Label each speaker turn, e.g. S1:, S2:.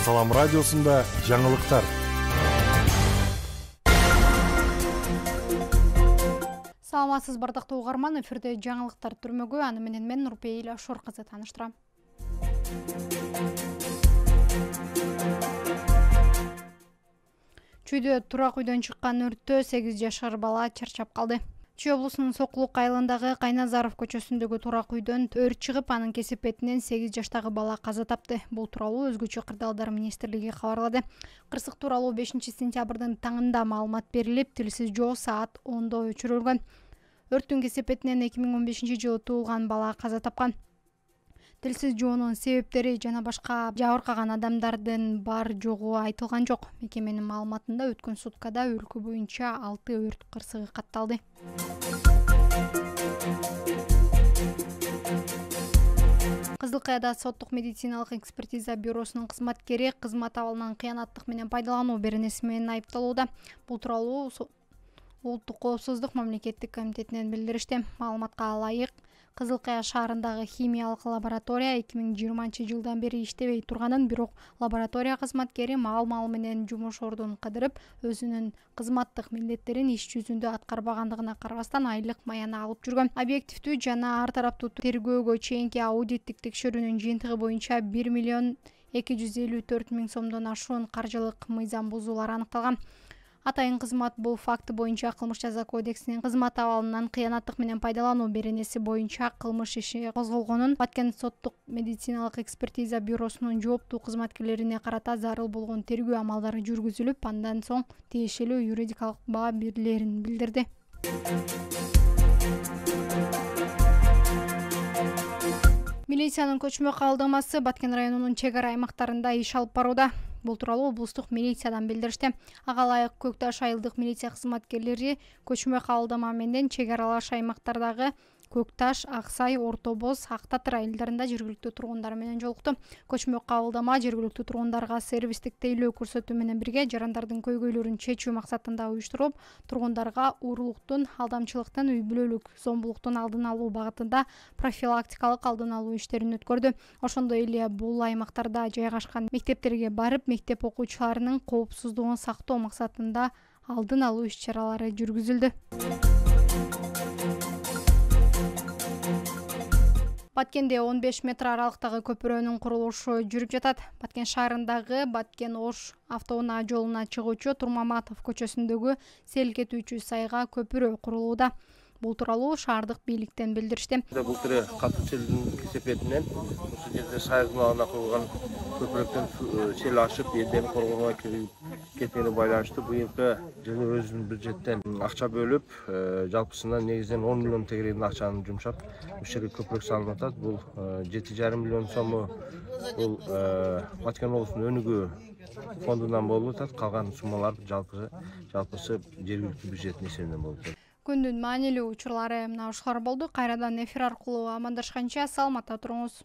S1: Салам радиосунда жаңылыктар.
S2: Саламатсыз бардыктуу угарман, эфирде жаңылыктар түрмөгү, аны менен мен Нурпейил Ашор кызы тааныштырам. Чүйдө турак үйдөн чыккан өрттө 8 жашар бала чарчап калды. Чүй облусунун Сокулук айылындагы Кайназаров көчөсүндөгү турак үйдөн өрт чыгып, анын кесепетинен 8 жаштагы бала каза тапты. Бул тууралуу Өзгөчө кырдаалдар министрлиги кабарлады. Кырсык тууралуу 5-сентябрдын таңында маалымат берилип, тилсиз жоо саат 10-до өчүрүлгөн. Өрттүн кесепетинен 2015-жылы туулган бала каза тапкан. Тилсиз жоонун себептери жана башка жабыркаган адамдардын бар жогу айтылган жок. Мекеменин маалыматында өткөн суткада өлкө боюнча 6 өрт кырсыгы катталды. Кызылкаяда соттук медициналык экспертиза бюросунун кызматкери кызмат абалынан кыянаттык менен пайдалануу беренеси менен айыпталууда. Бул тууралуу Улуттук коопсуздук мамлекеттик комитетинен билдиришти. Маалыматка ылайык, Кызылкая шаарындагы химиялык лаборатория 2020-жылдан бери иштебей турганын, бирок лаборатория кызматкери маал менен жумуш ордун кыдырып, өзүнүн кызматтык милдеттерин иш жүзүндө аткарбагандыгына карабастан айлык маяны алып жүргөн. Объективдүү жана ар тараптуу тергөөгө чейинки аудиттик текшерүүнүн жыйынтыгы боюнча 1,254,000 сомдон ашуун каржылык мыйзам бузуулар аныкталган. Атайын кызмат бул факты боюнча Кылмыш жаза кодексинин кызмат абалынан кыянаттык менен пайдалануу беренеси боюнча кылмыш иши козголгонун, Баткен соттук медициналык экспертиза бюросунун жооптуу кызматкерлерине карата зарыл болгон тергөө амалдары жүргүзүлүп, андан соң тиешелүү юридикалык баа берилерин билдирди. Милициянын көчмө кабылдамасы Баткен районунун чек ара аймактарында иш алып барууда. Бул тууралуу облустук милициядан билдиришти. Ага ылайык Көкташ айылдык милиция кызматкерлери көчмө кабылдама менен чек аралаш аймактардагы Көкташ, Аксай, Орто Боз, Ак Татыр айылдарында жергиликтүү тургундар менен жолукту. Көчмө кабылдама жергиликтүү тургундарга сервистик тейлөө көрсөтүү менен бирге жарандардын көйгөйлөрүн чечүү максатында уюштурулуп, тургундарга уурулуктун, алдамчылыктын, үй бүлөлүк зомбулуктун алдын алуу багытында профилактикалык алдын алуу иштерин өткөрдү. Ошондой эле бул аймактарда жайгашкан мектептерге барып, мектеп окуучуларынын коопсуздугун сактоо максатында алдын алуу иш-чаралары жүргүзүлдү. Баткенде 15 метр аралыктагы көпүрөнүн курулушу жүрүп жатат. Баткен шаарындагы Баткен-Ош автоунаа жолуна чыгуучу Турмаматов көчөсүндөгү сел кетүүчү сайга көпүрө курулууда. Бул тууралуу шаардык бийликтен билдиришти.
S3: Бул катуу селдин кесепетинен ушул жерде сайгын алына курулган көпүрөктөн сел ашып, элдердин коргонуна кеткенине байланыштуу быйылкы жылы өзүнүн бюджеттен акча бөлүп, жалпысынан негизинен 10 миллион тегерегин акчаны жумшап, ушул жерге көпүрөк салынып атат. Бул 7,5 миллион сому бул Баткен облусунун өнүгүү фондунан болуп атат. Калган суммалар жалпысы жергиликтүү бюджеттин эсебинен болуп атат.
S2: Күндүн маанилүү учурлары мына ушулар болду. Кайрадан эфир аркылуу амандашканча саламатта туруңуз.